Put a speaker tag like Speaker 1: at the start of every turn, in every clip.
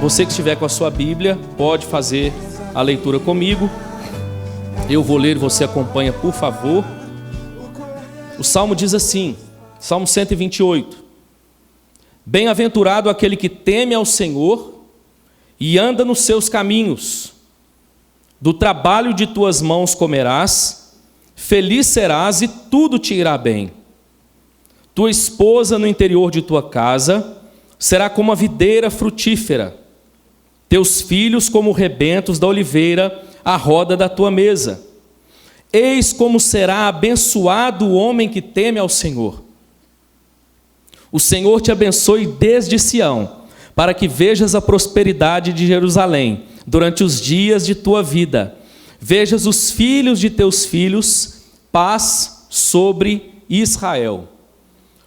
Speaker 1: Você que estiver com a sua Bíblia, pode fazer a leitura comigo. Eu vou ler e você acompanha, por favor. O Salmo diz assim, Salmo 128. Bem-aventurado aquele que teme ao Senhor e anda nos seus caminhos. Do trabalho de tuas mãos comerás, feliz serás e tudo te irá bem. Tua esposa no interior de tua casa será como a videira frutífera, teus filhos como rebentos da oliveira à roda da tua mesa. Eis como será abençoado o homem que teme ao Senhor. O Senhor te abençoe desde Sião, para que vejas a prosperidade de Jerusalém durante os dias de tua vida. Vejas os filhos de teus filhos, paz sobre Israel.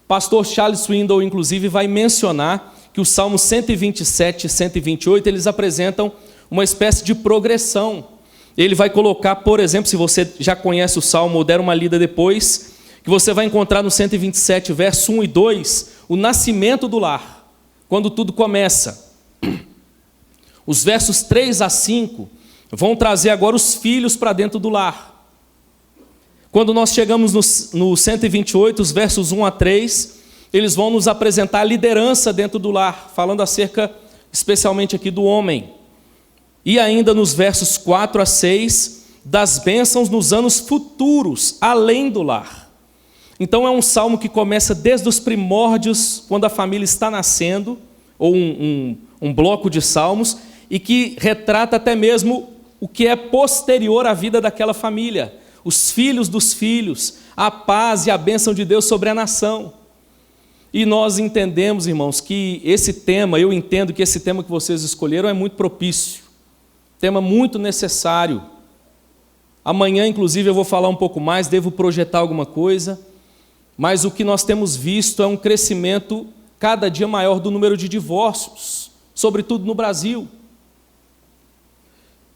Speaker 1: Pastor Charles Swindoll, inclusive, vai mencionar que os Salmos 127 e 128, eles apresentam uma espécie de progressão. Ele vai colocar, por exemplo, se você já conhece o Salmo ou der uma lida depois, que você vai encontrar no 127, verso 1 e 2, o nascimento do lar, quando tudo começa. Os versos 3 a 5 vão trazer agora os filhos para dentro do lar. Quando nós chegamos no 128, os versos 1 a 3, eles vão nos apresentar a liderança dentro do lar, falando acerca, especialmente aqui, do homem. E ainda nos versos 4 a 6, das bênçãos nos anos futuros, além do lar. Então é um salmo que começa desde os primórdios, quando a família está nascendo, ou um bloco de salmos, e que retrata até mesmo o que é posterior à vida daquela família. Os filhos dos filhos, a paz e a bênção de Deus sobre a nação. E nós entendemos, irmãos, que esse tema, eu entendo que esse tema que vocês escolheram é muito propício, tema muito necessário. Amanhã, inclusive, eu vou falar um pouco mais, devo projetar alguma coisa, mas o que nós temos visto é um crescimento cada dia maior do número de divórcios, sobretudo no Brasil.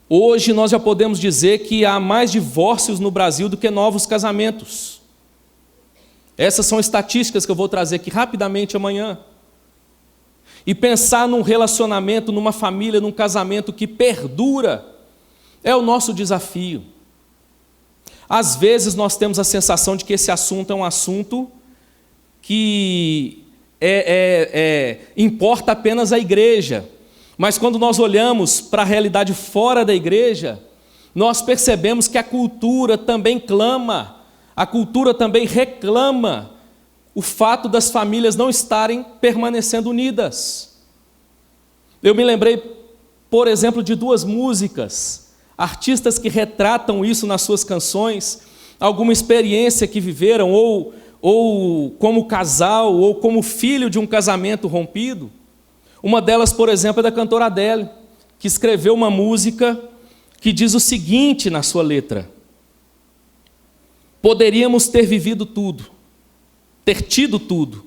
Speaker 1: Hoje nós já podemos dizer que há mais divórcios no Brasil do que novos casamentos. Essas são estatísticas que eu vou trazer aqui rapidamente amanhã. E pensar num relacionamento, numa família, num casamento que perdura, é o nosso desafio. Às vezes nós temos a sensação de que esse assunto é um assunto que importa apenas à igreja. Mas quando nós olhamos para a realidade fora da igreja, nós percebemos que a cultura também clama, a cultura também reclama o fato das famílias não estarem permanecendo unidas. Eu me lembrei, por exemplo, de duas músicas, artistas que retratam isso nas suas canções, alguma experiência que viveram, ou como casal, ou como filho de um casamento rompido. Uma delas, por exemplo, é da cantora Adele, que escreveu uma música que diz o seguinte na sua letra: poderíamos ter vivido tudo, ter tido tudo,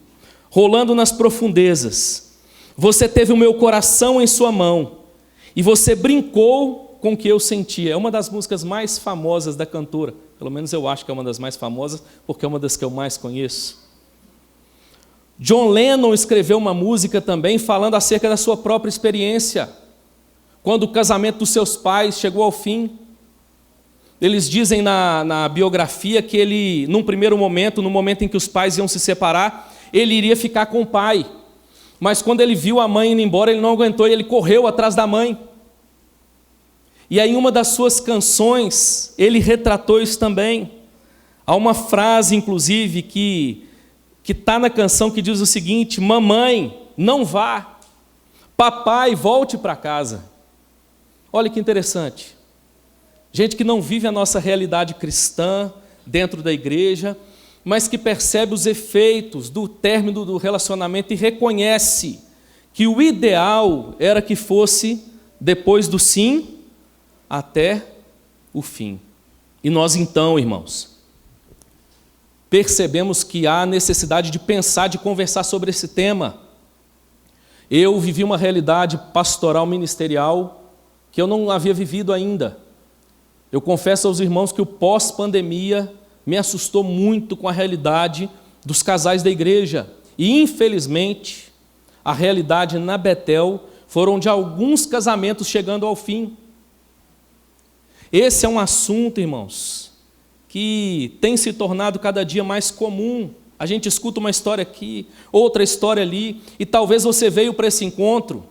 Speaker 1: rolando nas profundezas. Você teve o meu coração em sua mão e você brincou com o que eu sentia. É uma das músicas mais famosas da cantora, pelo menos eu acho que é uma das mais famosas, porque é uma das que eu mais conheço. John Lennon escreveu uma música também falando acerca da sua própria experiência, quando o casamento dos seus pais chegou ao fim. Eles dizem na biografia que ele, num primeiro momento, no momento em que os pais iam se separar, ele iria ficar com o pai. Mas quando ele viu a mãe indo embora, ele não aguentou e ele correu atrás da mãe. E aí, em uma das suas canções, ele retratou isso também. Há uma frase, inclusive, que está na canção que diz o seguinte: mamãe, não vá, papai, volte para casa. Olha que interessante. Gente que não vive a nossa realidade cristã dentro da igreja, mas que percebe os efeitos do término do relacionamento e reconhece que o ideal era que fosse depois do sim até o fim. E nós então, irmãos, percebemos que há necessidade de pensar, de conversar sobre esse tema. Eu vivi uma realidade pastoral ministerial que eu não havia vivido ainda. Eu confesso aos irmãos que o pós-pandemia me assustou muito com a realidade dos casais da igreja. E, infelizmente, a realidade na Betel foram de alguns casamentos chegando ao fim. Esse é um assunto, irmãos, que tem se tornado cada dia mais comum. A gente escuta uma história aqui, outra história ali, e talvez você veio para esse encontro,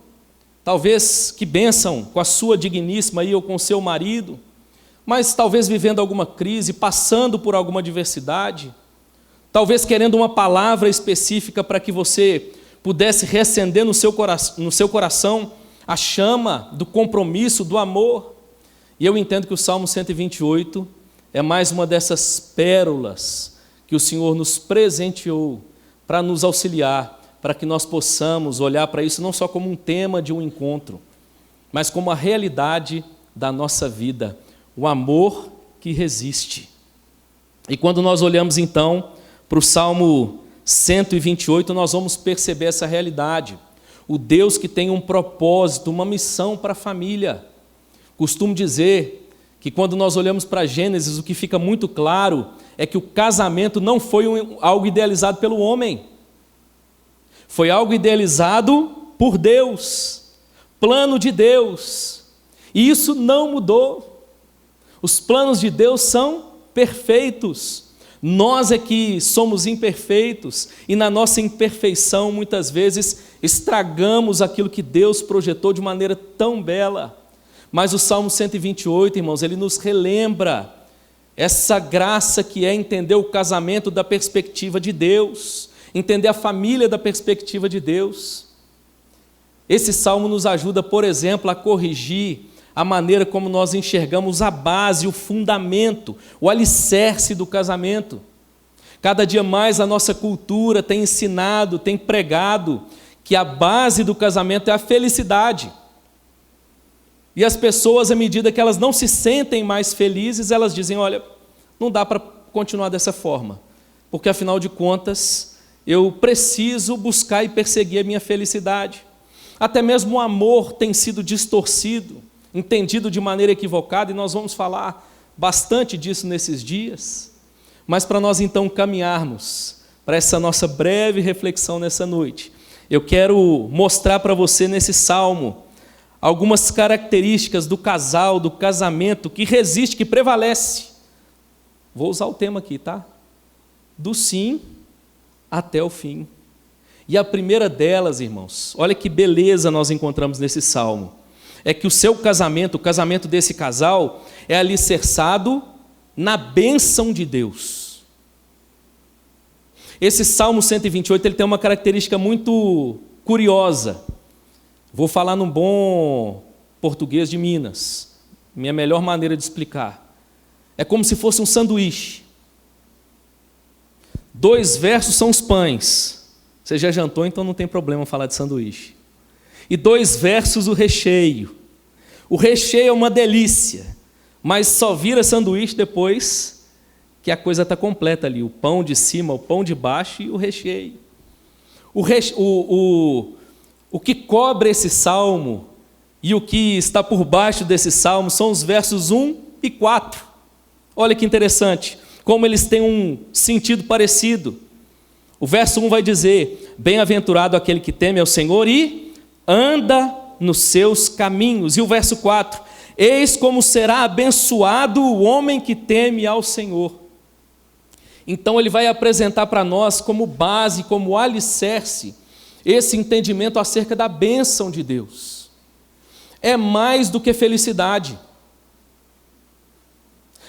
Speaker 1: talvez que bênção com a sua digníssima aí ou com o seu marido, mas talvez vivendo alguma crise, passando por alguma adversidade, talvez querendo uma palavra específica para que você pudesse reacender no seu coração a chama do compromisso, do amor. E eu entendo que o Salmo 128 é mais uma dessas pérolas que o Senhor nos presenteou para nos auxiliar, para que nós possamos olhar para isso não só como um tema de um encontro, mas como a realidade da nossa vida, o amor que resiste. E quando nós olhamos então para o Salmo 128, nós vamos perceber essa realidade. O Deus que tem um propósito, uma missão para a família. Costumo dizer que quando nós olhamos para Gênesis, o que fica muito claro é que o casamento não foi algo idealizado pelo homem. Foi algo idealizado por Deus, plano de Deus. E isso não mudou. Os planos de Deus são perfeitos. Nós é que somos imperfeitos e na nossa imperfeição muitas vezes estragamos aquilo que Deus projetou de maneira tão bela. Mas o Salmo 128, irmãos, ele nos relembra essa graça que é entender o casamento da perspectiva de Deus, entender a família da perspectiva de Deus. Esse salmo nos ajuda, por exemplo, a corrigir a maneira como nós enxergamos a base, o fundamento, o alicerce do casamento. Cada dia mais a nossa cultura tem ensinado, tem pregado que a base do casamento é a felicidade. E as pessoas, à medida que elas não se sentem mais felizes, elas dizem, olha, não dá para continuar dessa forma, porque afinal de contas, eu preciso buscar e perseguir a minha felicidade. Até mesmo o amor tem sido distorcido, entendido de maneira equivocada, e nós vamos falar bastante disso nesses dias. Mas para nós então caminharmos para essa nossa breve reflexão nessa noite, eu quero mostrar para você nesse salmo algumas características do casal, do casamento que resiste, que prevalece. Vou usar o tema aqui, tá? Do sim até o fim. E a primeira delas, irmãos, olha que beleza nós encontramos nesse salmo. É que o seu casamento, o casamento desse casal, é alicerçado na bênção de Deus. Esse Salmo 128, ele tem uma característica muito curiosa. Vou falar num bom português de Minas, minha melhor maneira de explicar. É como se fosse um sanduíche. 2 versos são os pães. Você já jantou, então não tem problema falar de sanduíche. E 2 versos o recheio. O recheio é uma delícia, mas só vira sanduíche depois que a coisa está completa ali. O pão de cima, o pão de baixo e o recheio. O que cobre esse salmo e o que está por baixo desse salmo são os versos 1 e 4. Olha que interessante, como eles têm um sentido parecido. O verso 1 vai dizer, bem-aventurado aquele que teme ao Senhor e anda nos seus caminhos. E o verso 4, eis como será abençoado o homem que teme ao Senhor. Então ele vai apresentar para nós como base, como alicerce, esse entendimento acerca da bênção de Deus. É mais do que felicidade.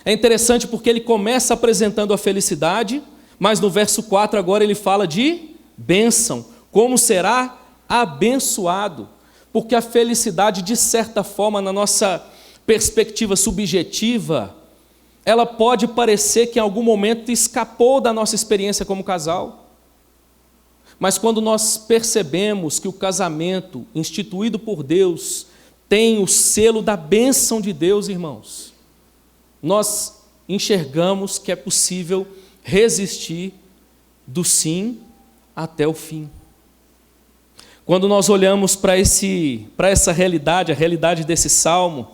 Speaker 1: É interessante porque ele começa apresentando a felicidade, mas no verso 4 agora ele fala de bênção, como será abençoado, porque a felicidade, de certa forma, na nossa perspectiva subjetiva, ela pode parecer que em algum momento escapou da nossa experiência como casal. Mas quando nós percebemos que o casamento instituído por Deus tem o selo da bênção de Deus, irmãos, nós enxergamos que é possível resistir do sim até o fim. Quando nós olhamos para essa realidade, a realidade desse salmo,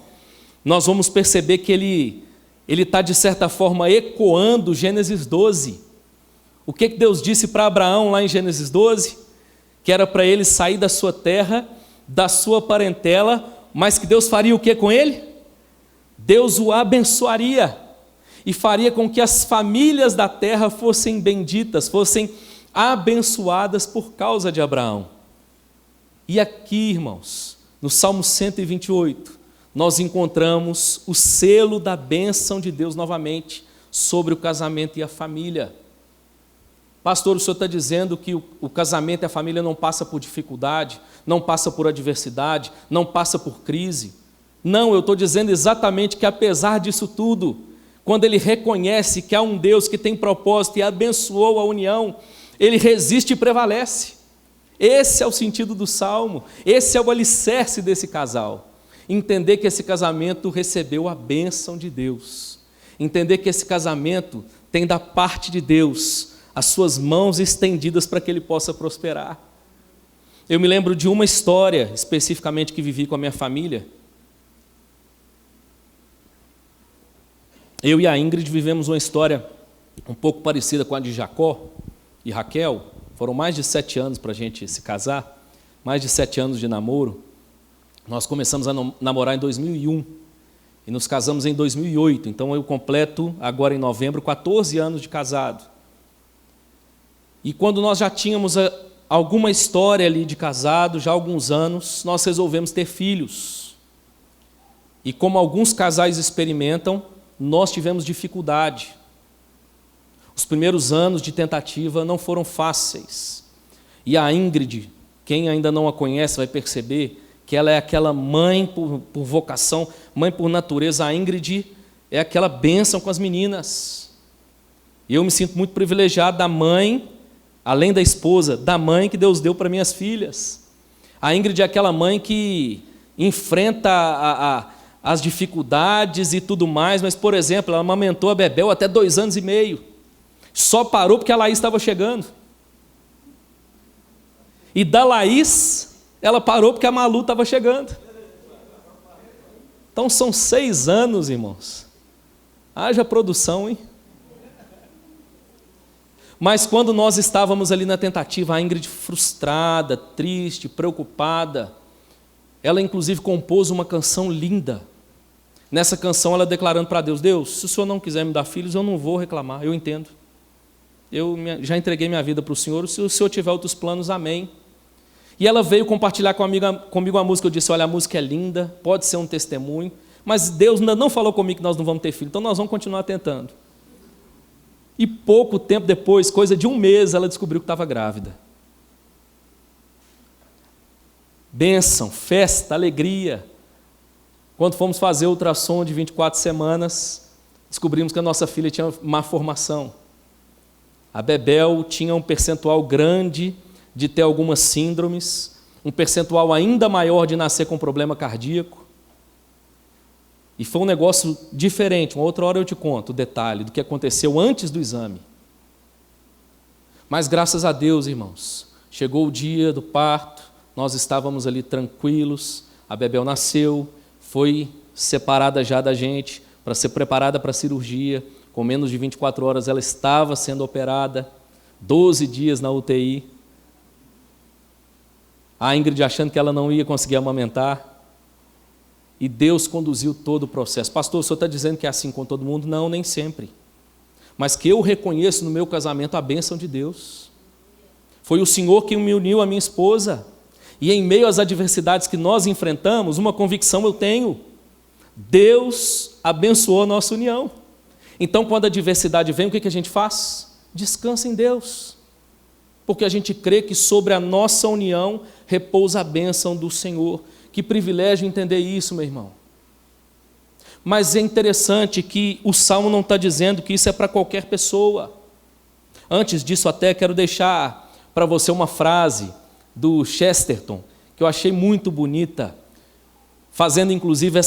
Speaker 1: nós vamos perceber que ele está, de certa forma, ecoando Gênesis 12. O que Deus disse para Abraão lá em Gênesis 12? Que era para ele sair da sua terra, da sua parentela, mas que Deus faria o que com ele? Deus o abençoaria e faria com que as famílias da terra fossem benditas, fossem abençoadas por causa de Abraão. E aqui, irmãos, no Salmo 128, nós encontramos o selo da bênção de Deus novamente sobre o casamento e a família. Pastor, o senhor está dizendo que o casamento e a família não passa por dificuldade, não passa por adversidade, não passa por crise. Não, eu estou dizendo exatamente que apesar disso tudo, quando ele reconhece que há um Deus que tem propósito e abençoou a união, ele resiste e prevalece. Esse é o sentido do Salmo, esse é o alicerce desse casal. Entender que esse casamento recebeu a bênção de Deus. Entender que esse casamento tem da parte de Deus as suas mãos estendidas para que ele possa prosperar. Eu me lembro de uma história, especificamente, que vivi com a minha família. Eu e a Ingrid vivemos uma história um pouco parecida com a de Jacó e Raquel. Foram mais de 7 anos para a gente se casar, mais de 7 anos de namoro. Nós começamos a namorar em 2001 e nos casamos em 2008. Então eu completo agora em novembro 14 anos de casado. E quando nós já tínhamos alguma história ali de casado, já há alguns anos, nós resolvemos ter filhos. E como alguns casais experimentam, nós tivemos dificuldade. Os primeiros anos de tentativa não foram fáceis. E a Ingrid, quem ainda não a conhece vai perceber que ela é aquela mãe por vocação, mãe por natureza. A Ingrid é aquela bênção com as meninas. E eu me sinto muito privilegiado da mãe, além da esposa, da mãe que Deus deu para minhas filhas. A Ingrid é aquela mãe que enfrenta as dificuldades e tudo mais, mas, por exemplo, ela amamentou a Bebel até 2 anos e meio. Só parou porque a Laís estava chegando. E da Laís, ela parou porque a Malu estava chegando. Então são 6 anos, irmãos. Haja produção, hein? Mas quando nós estávamos ali na tentativa, a Ingrid frustrada, triste, preocupada, ela inclusive compôs uma canção linda. Nessa canção ela declarando para Deus: Deus, se o Senhor não quiser me dar filhos, eu não vou reclamar, eu entendo. Eu já entreguei minha vida para o Senhor, se o Senhor tiver outros planos, amém. E ela veio compartilhar comigo a música. Eu disse: olha, a música é linda, pode ser um testemunho, mas Deus ainda não falou comigo que nós não vamos ter filho, então nós vamos continuar tentando. E pouco tempo depois, coisa de 1 mês, ela descobriu que estava grávida. Bênção, festa, alegria. Quando fomos fazer o ultrassom de 24 semanas, descobrimos que a nossa filha tinha má formação. A Bebel tinha um percentual grande de ter algumas síndromes, um percentual ainda maior de nascer com problema cardíaco. E foi um negócio diferente. Uma outra hora eu te conto o detalhe do que aconteceu antes do exame. Mas graças a Deus, irmãos, chegou o dia do parto, nós estávamos ali tranquilos, a Bebel nasceu, foi separada já da gente para ser preparada para a cirurgia. Com menos de 24 horas ela estava sendo operada, 12 dias na UTI. A Ingrid achando que ela não ia conseguir amamentar. E Deus conduziu todo o processo. Pastor, o senhor está dizendo que é assim com todo mundo? Não, nem sempre. Mas que eu reconheço no meu casamento a bênção de Deus. Foi o Senhor que me uniu à minha esposa. E em meio às adversidades que nós enfrentamos, uma convicção eu tenho: Deus abençoou a nossa união. Então, quando a adversidade vem, o que a gente faz? Descansa em Deus. Porque a gente crê que sobre a nossa união repousa a bênção do Senhor. Que privilégio entender isso, meu irmão. Mas é interessante que o Salmo não está dizendo que isso é para qualquer pessoa. Antes disso, até quero deixar para você uma frase do Chesterton, que eu achei muito bonita, fazendo inclusive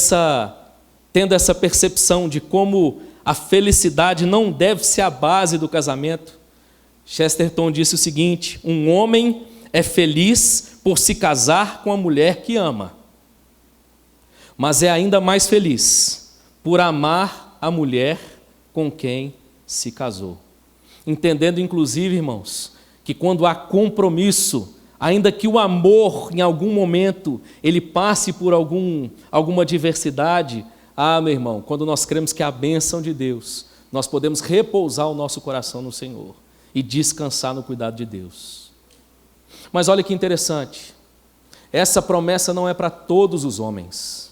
Speaker 1: tendo essa percepção de como a felicidade não deve ser a base do casamento. Chesterton disse o seguinte: um homem é feliz por se casar com a mulher que ama, mas é ainda mais feliz por amar a mulher com quem se casou. Entendendo, inclusive, irmãos, que quando há compromisso, ainda que o amor, em algum momento, ele passe por alguma adversidade, meu irmão, quando nós cremos que é a bênção de Deus, nós podemos repousar o nosso coração no Senhor e descansar no cuidado de Deus. Mas olha que interessante, essa promessa não é para todos os homens.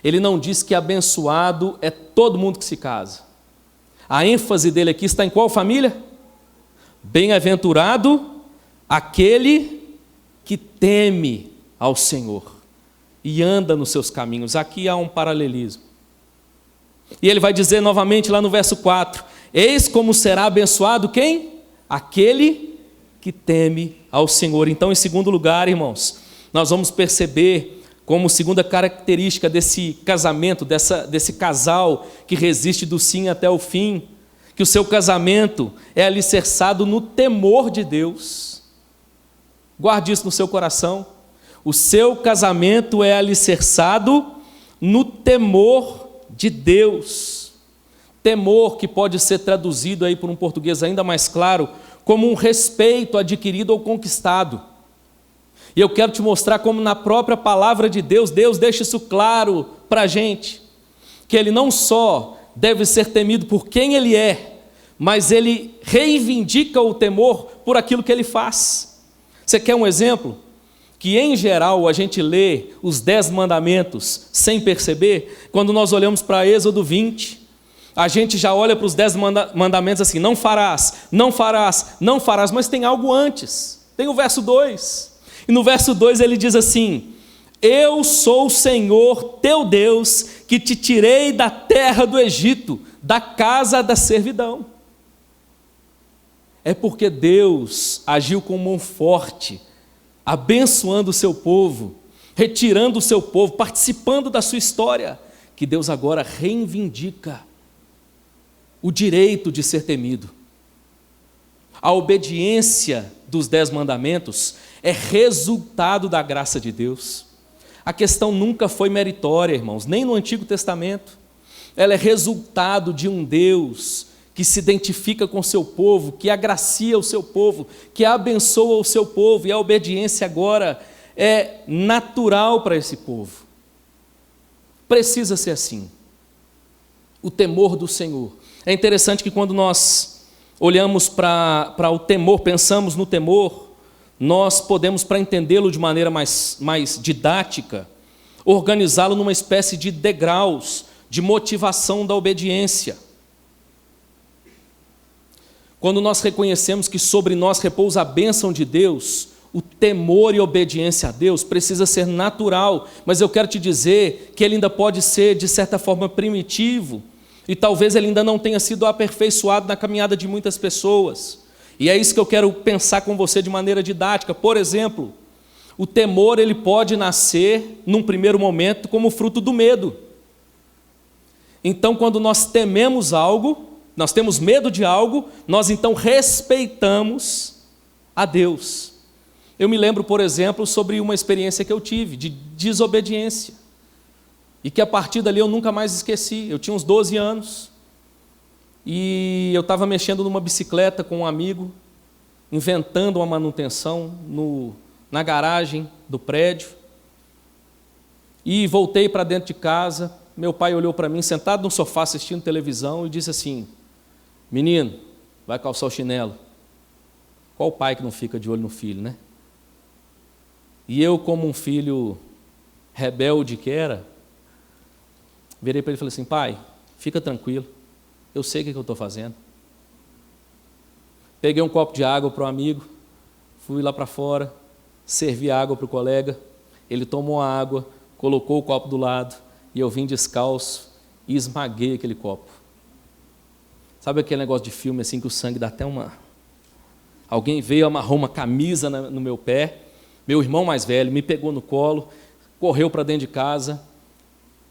Speaker 1: Ele não diz que abençoado é todo mundo que se casa. A ênfase dele aqui está em qual família? Bem-aventurado aquele que teme ao Senhor e anda nos seus caminhos. Aqui há um paralelismo. E ele vai dizer novamente lá no verso 4, eis como será abençoado quem? Aquele que teme ao Senhor. Então, em segundo lugar, irmãos, nós vamos perceber como segunda característica desse casamento, desse casal que resiste do sim até o fim, que o seu casamento é alicerçado no temor de Deus. Guarde isso no seu coração. O seu casamento é alicerçado no temor de Deus. Temor que pode ser traduzido aí por um português ainda mais claro, como um respeito adquirido ou conquistado. E eu quero te mostrar como na própria palavra de Deus, Deus deixa isso claro para a gente, que Ele não só deve ser temido por quem Ele é, mas Ele reivindica o temor por aquilo que Ele faz. Você quer um exemplo? Que em geral a gente lê os 10 mandamentos sem perceber, quando nós olhamos para Êxodo 20, a gente já olha para os 10 mandamentos assim, não farás, não farás, não farás, mas tem algo antes, tem o verso 2, e no verso 2 ele diz assim, eu sou o Senhor teu Deus, que te tirei da terra do Egito, da casa da servidão. É porque Deus agiu com mão forte, abençoando o seu povo, retirando o seu povo, participando da sua história, que Deus agora reivindica o direito de ser temido. A obediência dos 10 mandamentos é resultado da graça de Deus. A questão nunca foi meritória, irmãos, nem no Antigo Testamento. Ela é resultado de um Deus que se identifica com o seu povo, que agracia o seu povo, que abençoa o seu povo, e a obediência agora é natural para esse povo. Precisa ser assim. O temor do Senhor. É interessante que quando nós olhamos para o temor, pensamos no temor, nós podemos, para entendê-lo de maneira mais didática, organizá-lo numa espécie de degraus de motivação da obediência. Quando nós reconhecemos que sobre nós repousa a bênção de Deus, o temor e obediência a Deus precisa ser natural, mas eu quero te dizer que ele ainda pode ser, de certa forma, primitivo, e talvez ele ainda não tenha sido aperfeiçoado na caminhada de muitas pessoas. E é isso que eu quero pensar com você de maneira didática. Por exemplo, o temor ele pode nascer, num primeiro momento, como fruto do medo. Então, quando nós tememos algo, nós temos medo de algo, nós então respeitamos a Deus. Eu me lembro, por exemplo, sobre uma experiência que eu tive de desobediência, e que a partir dali eu nunca mais esqueci. Eu tinha uns 12 anos, e eu estava mexendo numa bicicleta com um amigo, inventando uma manutenção na garagem do prédio, e voltei para dentro de casa. Meu pai olhou para mim, sentado no sofá assistindo televisão, e disse assim, menino, vai calçar o chinelo. Qual pai que não fica de olho no filho, né? E eu, como um filho rebelde que era, virei para ele e falei assim, pai, fica tranquilo, eu sei o que eu estou fazendo. Peguei um copo de água para o amigo, fui lá para fora, servi água para o colega, ele tomou a água, colocou o copo do lado, e eu vim descalço e esmaguei aquele copo. Sabe aquele negócio de filme assim que o sangue dá até uma... Alguém veio, amarrou uma camisa no meu pé, meu irmão mais velho me pegou no colo, correu para dentro de casa,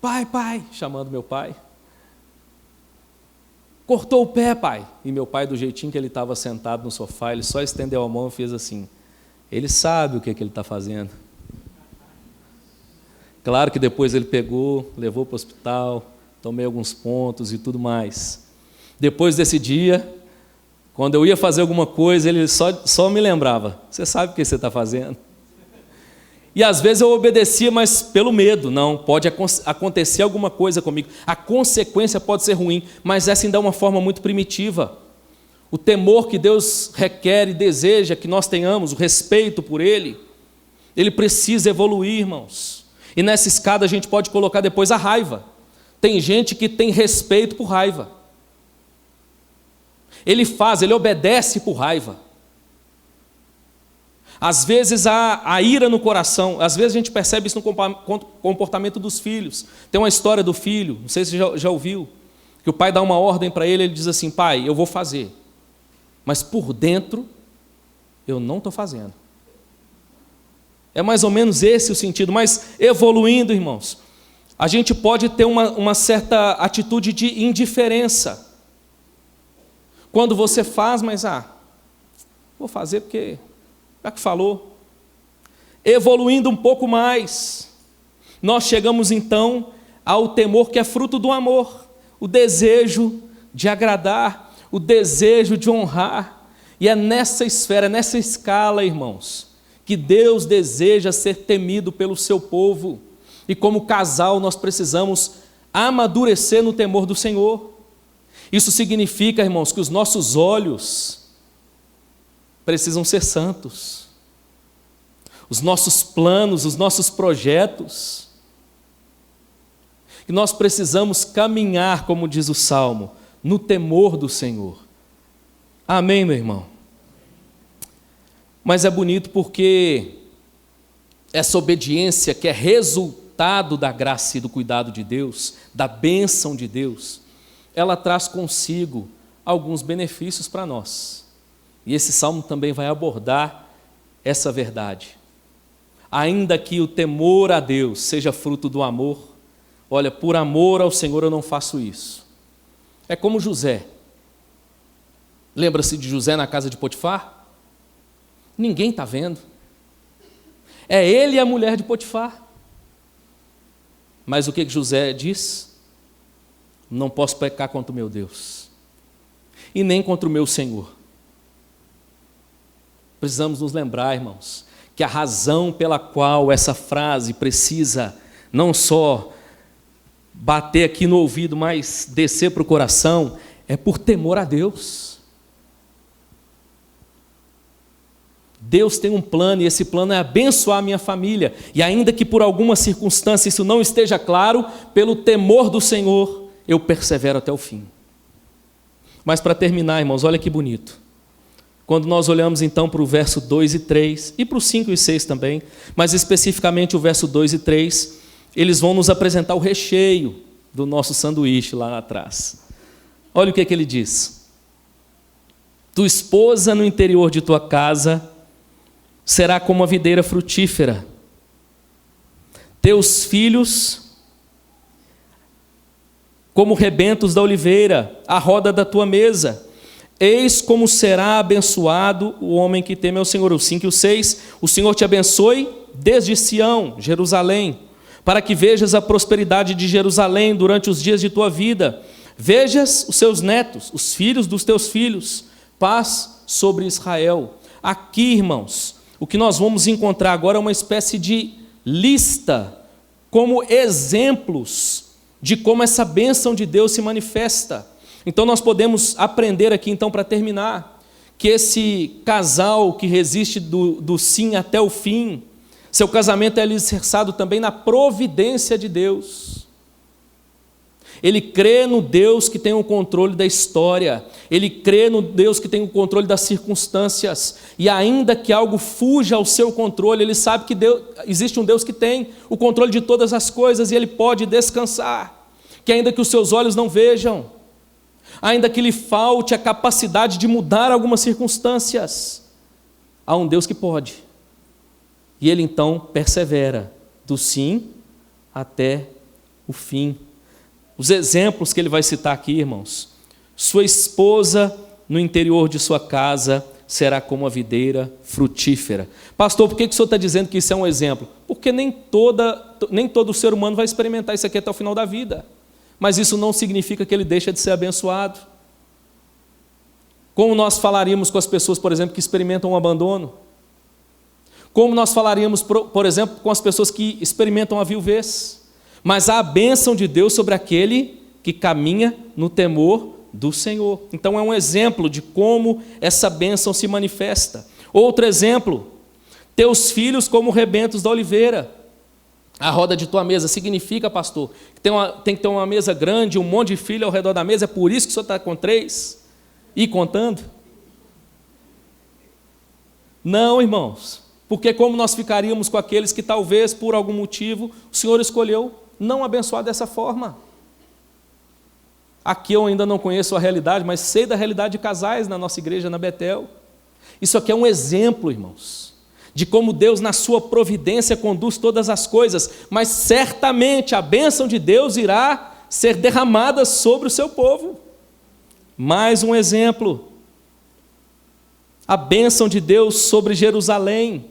Speaker 1: pai, pai, chamando meu pai. Cortou o pé, pai. E meu pai, do jeitinho que ele estava sentado no sofá, ele só estendeu a mão e fez assim. Ele sabe o que ele está fazendo. Claro que depois ele pegou, levou para o hospital, tomei alguns pontos e tudo mais. Depois desse dia, Quando eu ia fazer alguma coisa, ele só me lembrava: você sabe o que você está fazendo? E às vezes eu obedecia, mas pelo medo. Não, pode acontecer alguma coisa comigo. A consequência pode ser ruim, mas essa ainda é uma forma muito primitiva. O temor que Deus requer e deseja que nós tenhamos, o respeito por Ele, ele precisa evoluir, irmãos. E nessa escada a gente pode colocar depois a raiva. Tem gente que tem respeito por raiva. Ele obedece por raiva. Às vezes há ira no coração, às vezes a gente percebe isso no comportamento dos filhos. Tem uma história do filho, não sei se você já ouviu, que o pai dá uma ordem para ele, ele diz assim: pai, eu vou fazer, mas por dentro eu não estou fazendo. É mais ou menos esse o sentido, mas evoluindo, irmãos, a gente pode ter uma certa atitude de indiferença. Quando você faz, mas vou fazer porque já que falou. Evoluindo um pouco mais, nós chegamos então ao temor que é fruto do amor, o desejo de agradar, o desejo de honrar. E é nessa esfera, nessa escala, irmãos, que Deus deseja ser temido pelo seu povo. E como casal nós precisamos amadurecer no temor do Senhor. Isso significa, irmãos, que os nossos olhos precisam ser santos. Os nossos planos, os nossos projetos. E nós precisamos caminhar, como diz o Salmo, no temor do Senhor. Amém, meu irmão? Mas é bonito porque essa obediência que é resultado da graça e do cuidado de Deus, da bênção de Deus, ela traz consigo alguns benefícios para nós. E esse salmo também vai abordar essa verdade. Ainda que o temor a Deus seja fruto do amor, olha, por amor ao Senhor eu não faço isso. É como José. Lembra-se de José na casa de Potifar? Ninguém está vendo. É ele e a mulher de Potifar. Mas o que José diz? Não posso pecar contra o meu Deus. E nem contra o meu Senhor. Precisamos nos lembrar, irmãos, que a razão pela qual essa frase precisa não só bater aqui no ouvido, mas descer para o coração, é por temor a Deus. Deus tem um plano, e esse plano é abençoar a minha família. E ainda que por alguma circunstância isso não esteja claro, pelo temor do Senhor, eu persevero até o fim. Mas para terminar, irmãos, olha que bonito. Quando nós olhamos então para o verso 2 e 3, e para o 5 e 6 também, mas especificamente o verso 2 e 3, eles vão nos apresentar o recheio do nosso sanduíche lá atrás. Olha o que ele diz: tua esposa no interior de tua casa será como a videira frutífera, teus filhos como rebentos da oliveira, à roda da tua mesa. Eis como será abençoado o homem que teme ao Senhor. O 5 e o 6, o Senhor te abençoe desde Sião, Jerusalém, para que vejas a prosperidade de Jerusalém durante os dias de tua vida. Vejas os seus netos, os filhos dos teus filhos, paz sobre Israel. Aqui, irmãos, o que nós vamos encontrar agora é uma espécie de lista, como exemplos de como essa bênção de Deus se manifesta. Então nós podemos aprender aqui, então, para terminar, que esse casal que resiste do sim até o fim, seu casamento é alicerçado também na providência de Deus. Ele crê no Deus que tem o controle da história, ele crê no Deus que tem o controle das circunstâncias, e ainda que algo fuja ao seu controle, ele sabe que existe um Deus que tem o controle de todas as coisas, e ele pode descansar, que ainda que os seus olhos não vejam, ainda que lhe falte a capacidade de mudar algumas circunstâncias, há um Deus que pode. E ele então persevera do sim até o fim. Os exemplos que ele vai citar aqui, irmãos: sua esposa no interior de sua casa será como a videira frutífera. Pastor, por que o senhor está dizendo que isso é um exemplo? Porque nem todo ser humano vai experimentar isso aqui até o final da vida. Mas isso não significa que ele deixa de ser abençoado. Como nós falaríamos com as pessoas, por exemplo, que experimentam um abandono? Como nós falaríamos, por exemplo, com as pessoas que experimentam a viuvez? Mas há a bênção de Deus sobre aquele que caminha no temor do Senhor. Então é um exemplo de como essa bênção se manifesta. Outro exemplo, teus filhos como rebentos da oliveira. A roda de tua mesa significa, pastor, que tem que ter uma mesa grande, um monte de filho ao redor da mesa, é por isso que o senhor está com 3 e contando? Não, irmãos, porque como nós ficaríamos com aqueles que talvez por algum motivo o Senhor escolheu não abençoar dessa forma? Aqui eu ainda não conheço a realidade, mas sei da realidade de casais na nossa igreja, na Betel. Isso aqui é um exemplo, irmãos, de como Deus na sua providência conduz todas as coisas, mas certamente a bênção de Deus irá ser derramada sobre o seu povo. Mais um exemplo, a bênção de Deus sobre Jerusalém,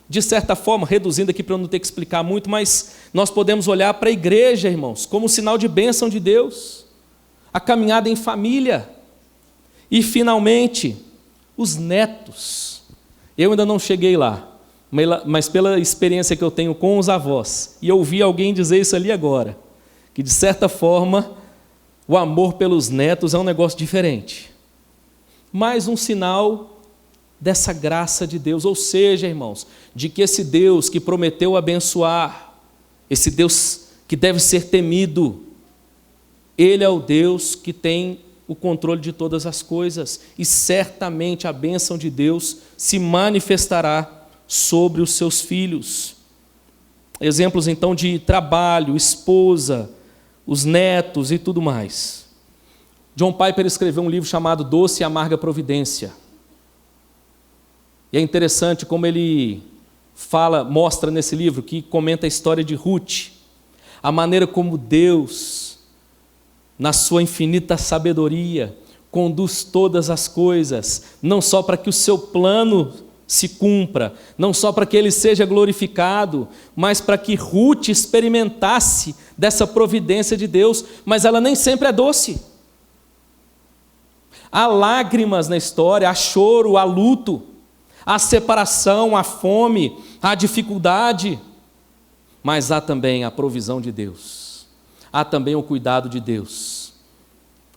Speaker 1: de certa forma, reduzindo aqui para eu não ter que explicar muito, mas nós podemos olhar para a igreja, irmãos, como sinal de bênção de Deus, a caminhada em família, e finalmente, os netos. Eu ainda não cheguei lá, mas pela experiência que eu tenho com os avós, e eu ouvi alguém dizer isso ali agora, que de certa forma, o amor pelos netos é um negócio diferente. Mais um sinal dessa graça de Deus, ou seja, irmãos, de que esse Deus que prometeu abençoar, esse Deus que deve ser temido, Ele é o Deus que tem o controle de todas as coisas, e certamente a bênção de Deus se manifestará sobre os seus filhos. Exemplos então de trabalho, esposa, os netos e tudo mais. John Piper escreveu um livro chamado Doce e Amarga Providência. E é interessante como ele mostra nesse livro, que comenta a história de Ruth, a maneira como Deus, na sua infinita sabedoria, conduz todas as coisas, não só para que o seu plano se cumpra, não só para que ele seja glorificado, mas para que Ruth experimentasse dessa providência de Deus, mas ela nem sempre é doce. Há lágrimas na história, há choro, há luto, há separação, há fome, há dificuldade, mas há também a provisão de Deus, há também o cuidado de Deus.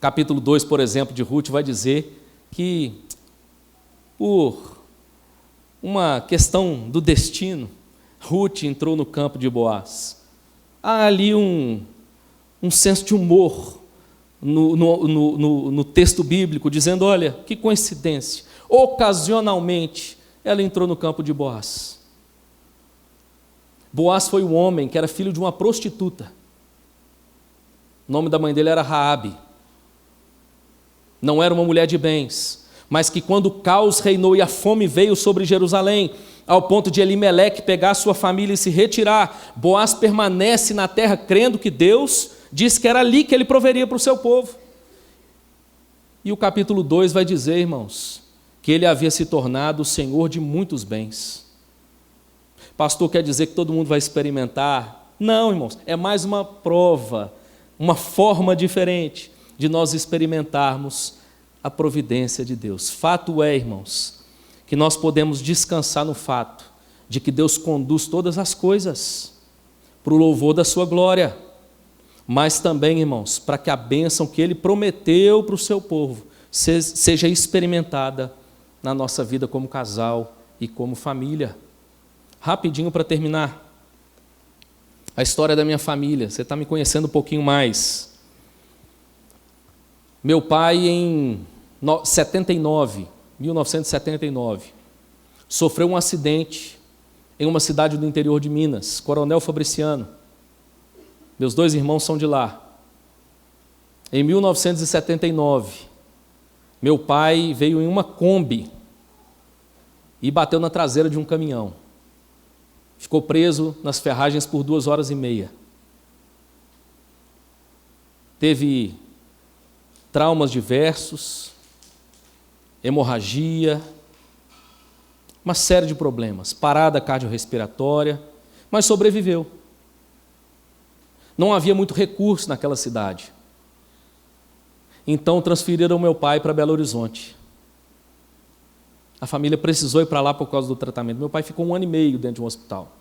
Speaker 1: Capítulo 2, por exemplo, de Ruth vai dizer que por uma questão do destino, Ruth entrou no campo de Boaz. Há ali um senso de humor no texto bíblico, dizendo, olha, que coincidência, ocasionalmente ela entrou no campo de Boaz. Boaz foi um homem que era filho de uma prostituta. O nome da mãe dele era Raabe. Não era uma mulher de bens, mas que quando o caos reinou e a fome veio sobre Jerusalém, ao ponto de Elimeleque pegar sua família e se retirar, Boaz permanece na terra crendo que Deus disse que era ali que ele proveria para o seu povo. E o capítulo 2 vai dizer, irmãos, que ele havia se tornado o senhor de muitos bens. Pastor, quer dizer que todo mundo vai experimentar? Não, irmãos, é mais uma prova, uma forma diferente de nós experimentarmos a providência de Deus. Fato é, irmãos, que nós podemos descansar no fato de que Deus conduz todas as coisas para o louvor da sua glória, mas também, irmãos, para que a bênção que Ele prometeu para o seu povo seja experimentada na nossa vida como casal e como família. Rapidinho para terminar, a história da minha família, você está me conhecendo um pouquinho mais. Meu pai, em 1979, sofreu um acidente em uma cidade do interior de Minas, Coronel Fabriciano. Meus 2 irmãos são de lá. Em 1979, meu pai veio em uma Kombi e bateu na traseira de um caminhão. Ficou preso nas ferragens por 2 horas e meia. Teve traumas diversos, hemorragia, uma série de problemas, parada cardiorrespiratória, mas sobreviveu. Não havia muito recurso naquela cidade. Então transferiram meu pai para Belo Horizonte. A família precisou ir para lá por causa do tratamento. Meu pai ficou 1 ano e meio dentro de um hospital.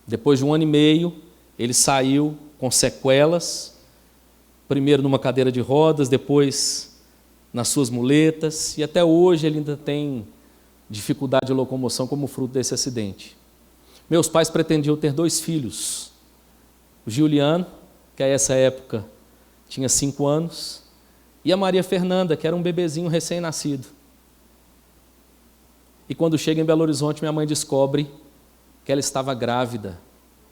Speaker 1: Depois de 1 ano e meio, ele saiu com sequelas, primeiro numa cadeira de rodas, depois nas suas muletas, e até hoje ele ainda tem dificuldade de locomoção como fruto desse acidente. Meus pais pretendiam ter 2 filhos. O Juliano, que a essa época tinha 5 anos, e a Maria Fernanda, que era um bebezinho recém-nascido. E quando chega em Belo Horizonte, minha mãe descobre que ela estava grávida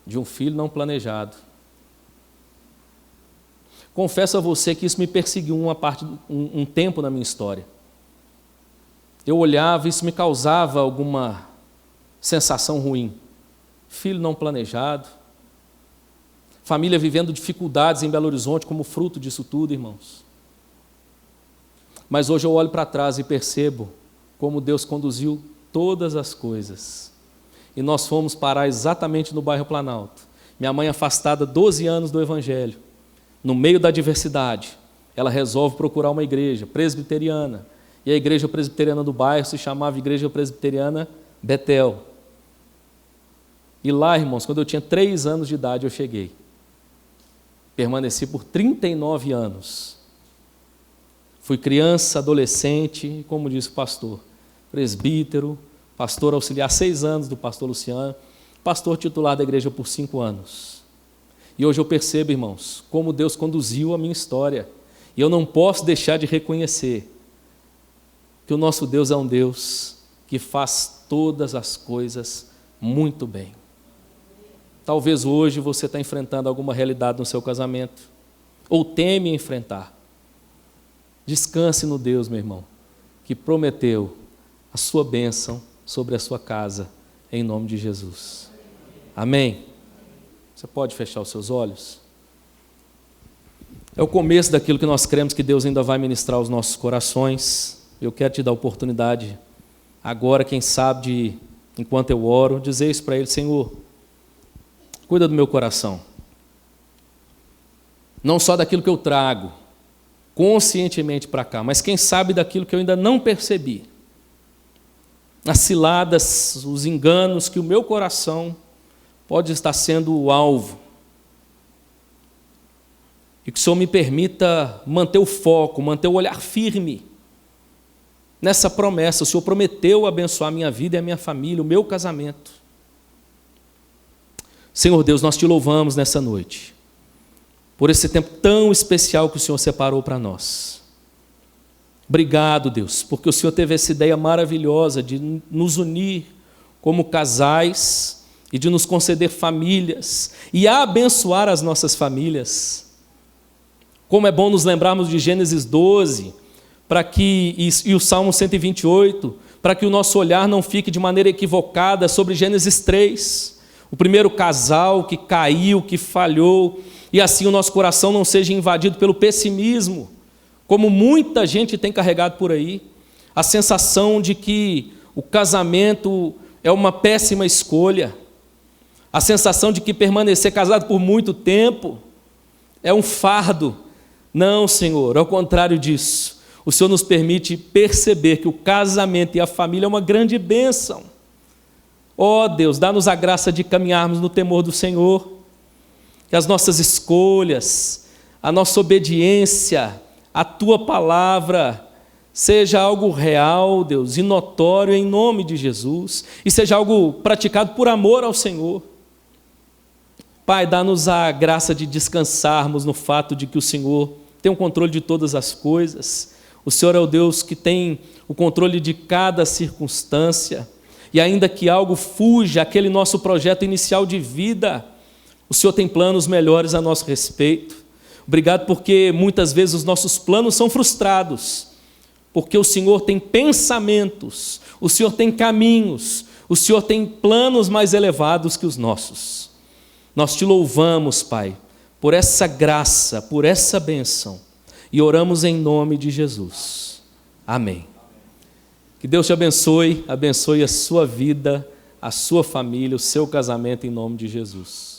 Speaker 1: de um filho não planejado. Confesso a você que isso me perseguiu um tempo na minha história. Eu olhava e isso me causava alguma sensação ruim. Filho não planejado, família vivendo dificuldades em Belo Horizonte como fruto disso tudo, irmãos. Mas hoje eu olho para trás e percebo como Deus conduziu todas as coisas. E nós fomos parar exatamente no bairro Planalto. Minha mãe afastada 12 anos do Evangelho. No meio da adversidade, ela resolve procurar uma igreja presbiteriana. E a igreja presbiteriana do bairro se chamava Igreja Presbiteriana Betel. E lá, irmãos, quando eu tinha 3 anos de idade, eu cheguei. Permaneci por 39 anos. Fui criança, adolescente, e como disse o pastor, presbítero, pastor auxiliar 6 anos do pastor Luciano, pastor titular da igreja por 5 anos. E hoje eu percebo, irmãos, como Deus conduziu a minha história. E eu não posso deixar de reconhecer que o nosso Deus é um Deus que faz todas as coisas muito bem. Talvez hoje você está enfrentando alguma realidade no seu casamento, ou teme enfrentar. Descanse no Deus, meu irmão, que prometeu a sua bênção sobre a sua casa, em nome de Jesus. Amém? Você pode fechar os seus olhos? É o começo daquilo que nós cremos que Deus ainda vai ministrar aos nossos corações. Eu quero te dar a oportunidade, agora, quem sabe, de, enquanto eu oro, dizer isso para Ele: Senhor, cuida do meu coração. Não só daquilo que eu trago conscientemente para cá, mas quem sabe daquilo que eu ainda não percebi. As ciladas, os enganos que o meu coração pode estar sendo o alvo. E que o Senhor me permita manter o foco, manter o olhar firme nessa promessa. O Senhor prometeu abençoar a minha vida e a minha família, o meu casamento. Senhor Deus, nós te louvamos nessa noite, por esse tempo tão especial que o Senhor separou para nós. Obrigado, Deus, porque o Senhor teve essa ideia maravilhosa de nos unir como casais e de nos conceder famílias e abençoar as nossas famílias. Como é bom nos lembrarmos de Gênesis 12, e o Salmo 128, para que o nosso olhar não fique de maneira equivocada sobre Gênesis 3, o primeiro casal que caiu, que falhou, e assim o nosso coração não seja invadido pelo pessimismo, como muita gente tem carregado por aí, a sensação de que o casamento é uma péssima escolha, a sensação de que permanecer casado por muito tempo é um fardo. Não, Senhor, ao contrário disso, o Senhor nos permite perceber que o casamento e a família é uma grande bênção. Ó Deus, dá-nos a graça de caminharmos no temor do Senhor, que as nossas escolhas, a nossa obediência, a Tua palavra, seja algo real, Deus, e notório em nome de Jesus, e seja algo praticado por amor ao Senhor. Pai, dá-nos a graça de descansarmos no fato de que o Senhor tem o controle de todas as coisas. O Senhor é o Deus que tem o controle de cada circunstância. E ainda que algo fuja àquele nosso projeto inicial de vida, o Senhor tem planos melhores a nosso respeito. Obrigado porque muitas vezes os nossos planos são frustrados, porque o Senhor tem pensamentos, o Senhor tem caminhos, o Senhor tem planos mais elevados que os nossos. Nós te louvamos, Pai, por essa graça, por essa bênção, e oramos em nome de Jesus. Amém. Que Deus te abençoe, abençoe a sua vida, a sua família, o seu casamento, em nome de Jesus.